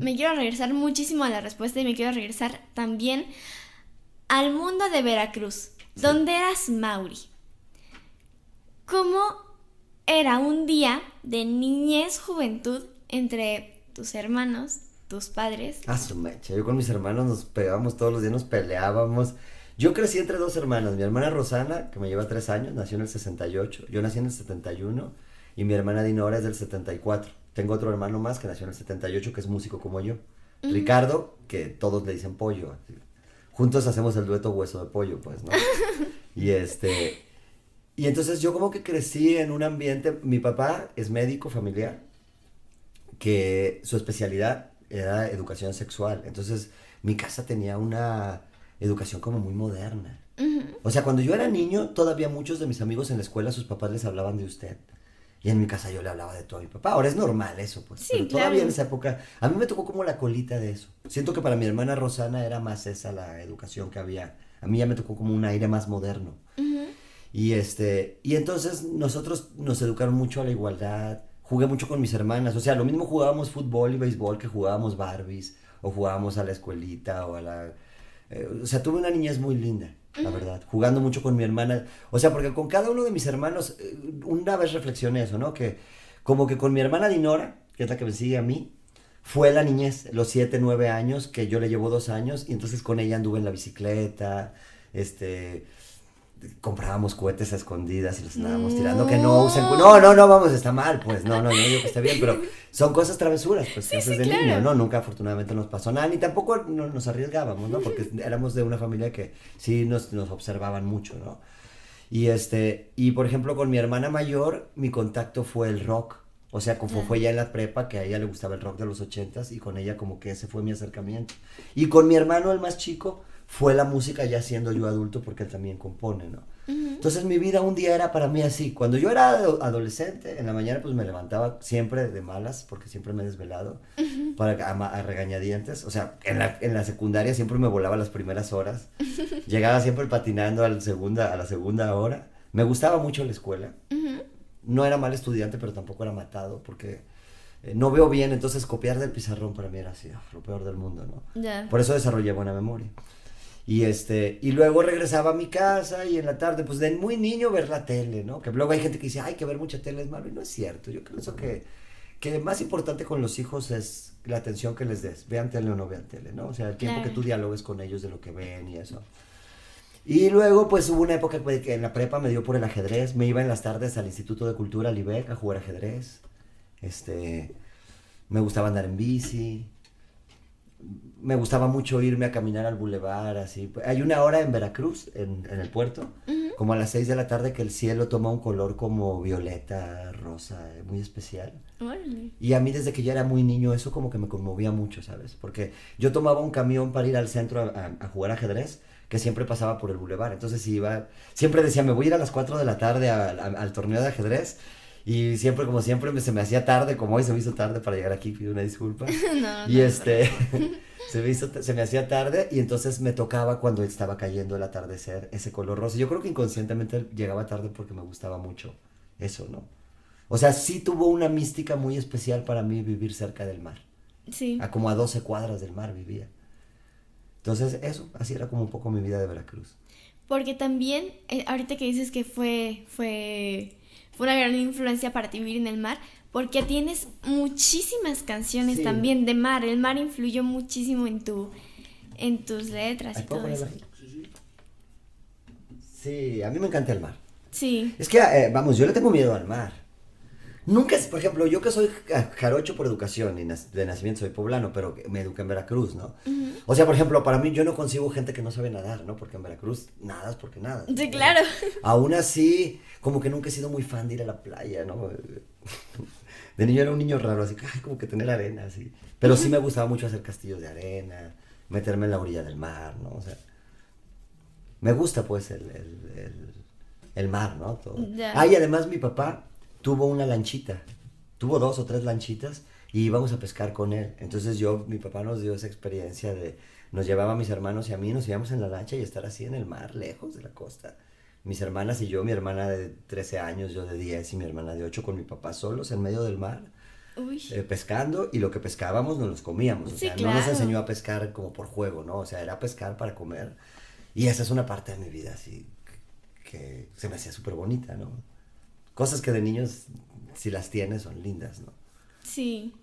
me quiero regresar muchísimo a la respuesta y me quiero regresar también al mundo de Veracruz, donde eras Mauri. ¿Cómo era un día de niñez, juventud entre tus hermanos, tus padres? Su mecha, yo con mis hermanos nos pegábamos todos los días, nos peleábamos. Yo crecí entre dos hermanas, mi hermana Rosana, que me lleva 3 años, nació en el 68, yo nací en el 71, y mi hermana Dinora es del 74. Tengo otro hermano más que nació en el 78, que es músico como yo. Ricardo, que todos le dicen Pollo. Juntos hacemos el dueto Hueso de Pollo, pues, ¿no? Y entonces yo como que crecí en un ambiente, mi papá es médico familiar, que su especialidad era educación sexual. Entonces mi casa tenía una educación como muy moderna. O sea, cuando yo era niño, todavía muchos de mis amigos en la escuela, sus papás les hablaban de usted. Y en mi casa yo le hablaba de todo a mi papá. Ahora es normal eso, pues. Sí, Pero claro. todavía en esa época, a mí me tocó como la colita de eso. Siento que para mi hermana Rosana era más esa la educación que había. A mí ya me tocó como un aire más moderno. Y entonces nosotros nos educaron mucho a la igualdad. Jugué mucho con mis hermanas. O sea, lo mismo jugábamos fútbol y béisbol que jugábamos Barbies. O jugábamos a la escuelita o a la... o sea, tuve una niñez muy linda, la verdad. Jugando mucho con mi hermana. O sea, porque con cada uno de mis hermanos, una vez reflexioné eso, ¿no? Que como que con mi hermana Dinora, que es la que me sigue a mí, fue la niñez, los 7, 9 años, que yo le llevo 2 años. Y entonces con ella anduve en la bicicleta, comprábamos cohetes a escondidas y los andábamos tirando, que no usen... No, vamos, está mal, pues, no digo que esté bien, pero son cosas travesuras, pues, que haces de claro. niño, ¿no? Nunca afortunadamente nos pasó nada, ni tampoco nos arriesgábamos, ¿no? Porque éramos de una familia que sí nos observaban mucho, ¿no? Y por ejemplo, con mi hermana mayor, mi contacto fue el rock. O sea, como fue ya en la prepa, que a ella le gustaba el rock de los 80s, y con ella como que ese fue mi acercamiento. Y con mi hermano, el más chico, fue la música ya siendo yo adulto, porque él también compone, ¿no? Entonces mi vida un día era para mí así. Cuando yo era adolescente, en la mañana pues me levantaba siempre de malas, porque siempre me he desvelado, a regañadientes. O sea, en la secundaria siempre me volaba las primeras horas. Llegaba siempre patinando a la segunda hora. Me gustaba mucho la escuela. No era mal estudiante, pero tampoco era matado, porque no veo bien, entonces copiar del pizarrón para mí era así, lo peor del mundo, ¿no? Ya. Por eso desarrollé buena memoria. Y luego regresaba a mi casa y en la tarde, pues de muy niño ver la tele, ¿no? Que luego hay gente que dice, ay, que ver mucha tele es malo, y no es cierto. Yo pienso que más importante con los hijos es la atención que les des, vean tele o no vean tele, ¿no? O sea, el tiempo Claro. que tú dialogues con ellos de lo que ven y eso. Y luego, pues hubo una época que en la prepa me dio por el ajedrez, me iba en las tardes al Instituto de Cultura, al IBEC, a jugar ajedrez. Me gustaba andar en bici. Me gustaba mucho irme a caminar al bulevar, así. Hay una hora en Veracruz, en el puerto, como a las 6 de la tarde, que el cielo toma un color como violeta, rosa, muy especial. Órale. Y a mí desde que ya era muy niño eso como que me conmovía mucho, ¿sabes? Porque yo tomaba un camión para ir al centro a jugar ajedrez, que siempre pasaba por el bulevar. Entonces iba, siempre decía, me voy a ir a las 4 de la tarde al torneo de ajedrez. Y siempre, como siempre, se me hacía tarde, como hoy se me hizo tarde para llegar aquí, pido una disculpa. No, Y se me hacía tarde y entonces me tocaba cuando estaba cayendo el atardecer, ese color rosa. Yo creo que inconscientemente llegaba tarde porque me gustaba mucho eso, ¿no? O sea, sí tuvo una mística muy especial para mí vivir cerca del mar. Sí. Como a 12 cuadras del mar vivía. Entonces eso, así era como un poco mi vida de Veracruz. Porque también, ahorita que dices que fue una gran influencia para ti vivir en el mar, porque tienes muchísimas canciones también de mar. El mar influyó muchísimo en tus letras y ¿Puedo todo eso. ponerlo ahí? Sí, a mí me encanta el mar. Sí. Es que, vamos, yo le tengo miedo al mar. Nunca, por ejemplo, yo que soy jarocho por educación y de nacimiento soy poblano, pero me eduqué en Veracruz, ¿no? O sea, por ejemplo, para mí yo no concibo gente que no sabe nadar, ¿no? Porque en Veracruz nadas porque nadas. Sí, claro. Aún así, como que nunca he sido muy fan de ir a la playa, ¿no? De niño era un niño raro, así, ay, como que tener arena, así. Pero sí me gustaba mucho hacer castillos de arena, meterme en la orilla del mar, ¿no? O sea, me gusta pues el mar, ¿no? Todo. Ya. Y además mi papá tuvo una lanchita, tuvo 2 o 3 lanchitas y íbamos a pescar con él. Entonces mi papá nos dio esa experiencia nos llevaba a mis hermanos y a mí, nos íbamos en la lancha y estar así en el mar, lejos de la costa. Mis hermanas y yo, mi hermana de 13 años, yo de 10 y mi hermana de 8 con mi papá solos en medio del mar, Uy. pescando, y lo que pescábamos nos los comíamos. O Sí, sea, no nos claro. enseñó a pescar como por juego, ¿no? O sea, era pescar para comer. Y esa es una parte de mi vida así que se me hacía súper bonita, ¿no? Cosas que de niños, si las tienes, son lindas, ¿no? Sí.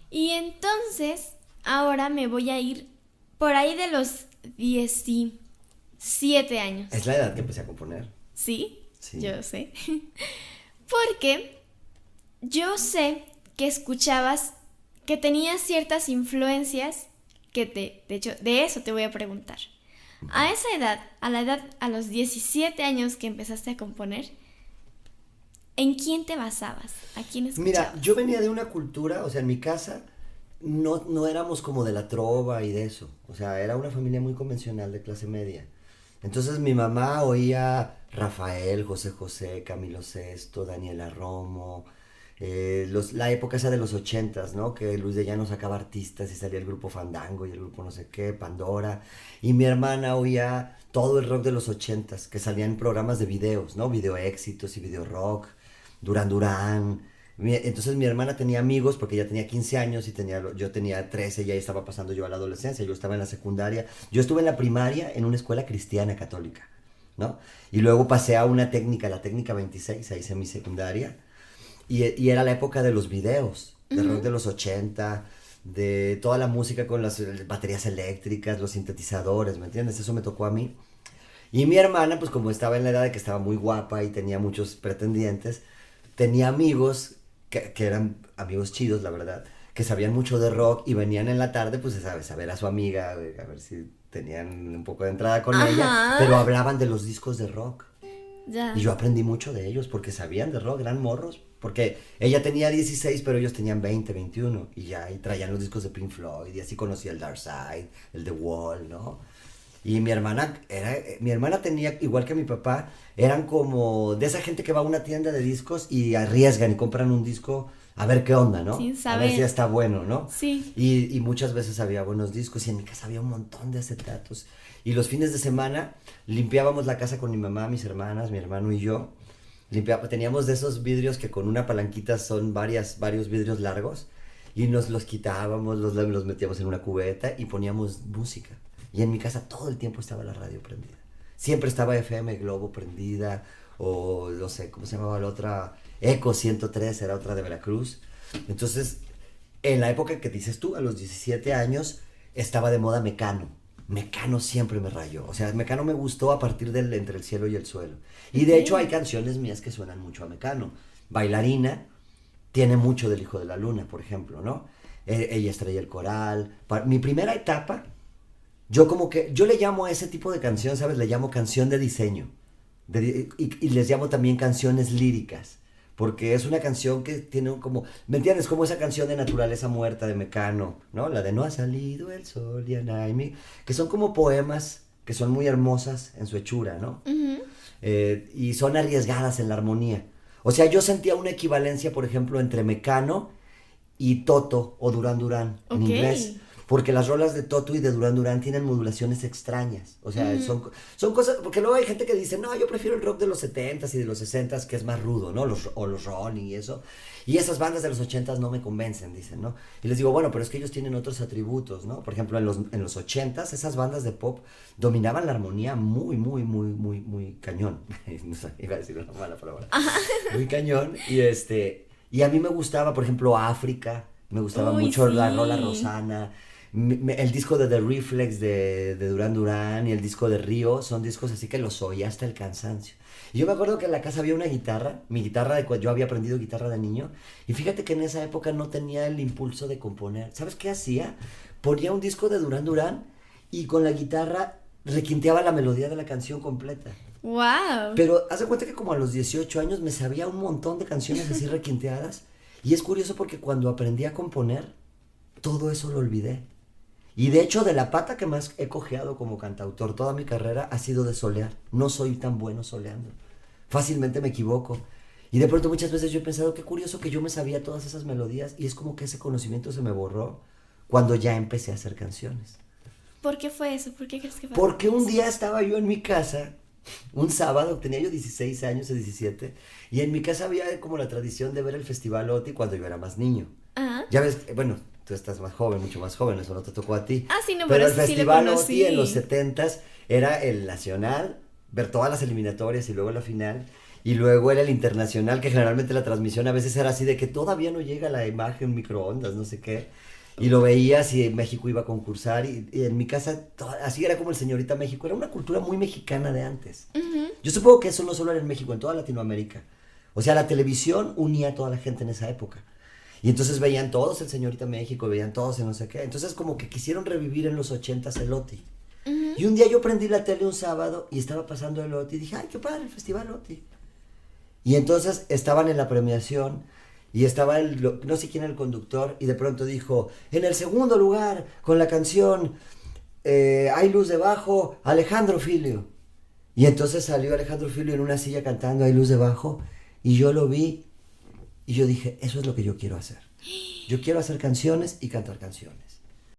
Y entonces, ahora me voy a ir por ahí de los 17 años. Es la edad que empecé a componer. ¿Sí? Sí. Yo sé. Porque yo sé que escuchabas, que tenías ciertas influencias de hecho, de eso te voy a preguntar. A esa edad, a los 17 años que empezaste a componer, ¿en quién te basabas? ¿A quién escuchabas? Mira, yo venía de una cultura, o sea, en mi casa no éramos como de la trova y de eso. O sea, era una familia muy convencional de clase media. Entonces mi mamá oía Rafael, José José, Camilo Sesto, Daniela Romo, la época esa de los 80s, ¿no? Que Luis de Llano sacaba artistas y salía el grupo Fandango y el grupo no sé qué, Pandora. Y mi hermana oía todo el rock de los 80s, que salían programas de videos, ¿no? Video éxitos y video rock, Duran Duran. Entonces mi hermana tenía amigos porque ella tenía 15 años y yo tenía 13, ya estaba pasando yo a la adolescencia, yo estaba en la secundaria, yo estuve en la primaria en una escuela cristiana católica, ¿no? Y luego pasé a una técnica, la técnica 26, ahí hice mi secundaria, y era la época de los videos, de rock de los 80, de toda la música con las baterías eléctricas, los sintetizadores, ¿me entiendes? Eso me tocó a mí. Y mi hermana, pues como estaba en la edad de que estaba muy guapa y tenía muchos pretendientes, tenía amigos que eran amigos chidos, la verdad, que sabían mucho de rock y venían en la tarde, pues, ¿sabes? A ver a su amiga, a ver si tenían un poco de entrada con ella, pero hablaban de los discos de rock. Ya. Y yo aprendí mucho de ellos porque sabían de rock, eran morros. Porque ella tenía 16, pero ellos tenían 20, 21. Y ya y traían los discos de Pink Floyd. Y así conocía el Dark Side, el The Wall, ¿no? Y mi hermana tenía, igual que mi papá, eran como de esa gente que va a una tienda de discos y arriesgan y compran un disco a ver qué onda, ¿no? Sin A ver si saber. está bueno, ¿no? Sí. Y muchas veces había buenos discos y en mi casa había un montón de acetatos. Y los fines de semana limpiábamos la casa con mi mamá, mis hermanas, mi hermano y yo. Teníamos de esos vidrios que con una palanquita son varios vidrios largos y nos los quitábamos, los metíamos en una cubeta y poníamos música. Y en mi casa todo el tiempo estaba la radio prendida. Siempre estaba FM Globo prendida, o no sé, ¿cómo se llamaba la otra? Eco 103, era otra de Veracruz. Entonces, en la época que dices tú, a los 17 años, estaba de moda Mecano. Mecano siempre me rayó. O sea, Mecano me gustó a partir del Entre el cielo y el suelo. Y de hecho hay canciones mías que suenan mucho a Mecano. Bailarina tiene mucho del Hijo de la Luna, por ejemplo, ¿no? Ella estrella el coral. Mi primera etapa, yo le llamo a ese tipo de canción, ¿sabes? Le llamo canción de diseño. Y les llamo también canciones líricas. Porque es una canción que tiene como, ¿me entiendes? Como esa canción de Naturaleza Muerta de Mecano, ¿no? La de No ha salido el sol y Anaimi, que son como poemas que son muy hermosas en su hechura, ¿no? Y son arriesgadas en la armonía. O sea, yo sentía una equivalencia, por ejemplo, entre Mecano y Toto o Duran Duran en inglés. Porque las rolas de Toto y de Duran Duran tienen modulaciones extrañas. O sea, son cosas... Porque luego hay gente que dice, no, yo prefiero el rock de los 70s y de los 60s, que es más rudo, ¿no? O los Rolling y eso. Y esas bandas de los 80s no me convencen, dicen, ¿no? Y les digo, bueno, pero es que ellos tienen otros atributos, ¿no? Por ejemplo, en los 80s, esas bandas de pop dominaban la armonía muy, muy, muy, muy, muy cañón. No sé, iba a decir una mala palabra. Muy cañón. Y a mí me gustaba, por ejemplo, África. Me gustaba mucho la rola Rosana. El disco de The Reflex de Duran Duran y el disco de Río son discos así que los oí hasta el cansancio. Y yo me acuerdo que en la casa había una guitarra, mi guitarra de cuando yo había aprendido guitarra de niño, y fíjate que en esa época no tenía el impulso de componer. ¿Sabes qué hacía? Ponía un disco de Duran Duran y con la guitarra requinteaba la melodía de la canción completa. ¡Wow! Pero haz de cuenta que como a los 18 años me sabía un montón de canciones así requinteadas, y es curioso porque cuando aprendí a componer, todo eso lo olvidé. Y de hecho, de la pata que más he cojeado como cantautor toda mi carrera ha sido de solear. No soy tan bueno soleando. Fácilmente me equivoco. Y de pronto muchas veces yo he pensado, qué curioso que yo me sabía todas esas melodías y es como que ese conocimiento se me borró cuando ya empecé a hacer canciones. ¿Por qué fue eso? ¿Por qué crees que fue? Porque un día estaba yo en mi casa un sábado, tenía yo 16 años o 17, y en mi casa había como la tradición de ver el Festival OTI cuando yo era más niño. Ajá. Ya ves, bueno, tú estás más joven, mucho más joven, eso no te tocó a ti. Ah, sí, no, Pero el sí lo Festival conocí. OTI en los 70s era el nacional, ver todas las eliminatorias y luego la final. Y luego era el internacional, que generalmente la transmisión a veces era así de que todavía no llega la imagen, microondas, no sé qué. Y lo veías y México iba a concursar. Y en mi casa, así era como el Señorita México. Era una cultura muy mexicana de antes. Yo supongo que eso no solo era en México, en toda Latinoamérica. O sea, la televisión unía a toda la gente en esa época. Y entonces veían todos el Señorita México, veían todos el no sé qué. Entonces como que quisieron revivir en los 80s el OTI. Y un día yo prendí la tele un sábado y estaba pasando el OTI y dije, ay, qué padre, el Festival OTI. Y entonces estaban en la premiación y estaba no sé quién era el conductor, y de pronto dijo, en el segundo lugar, con la canción Hay luz debajo, Alejandro Filio. Y entonces salió Alejandro Filio en una silla cantando Hay luz debajo, y yo lo vi y yo dije, eso es lo que yo quiero hacer. Yo quiero hacer canciones y cantar canciones.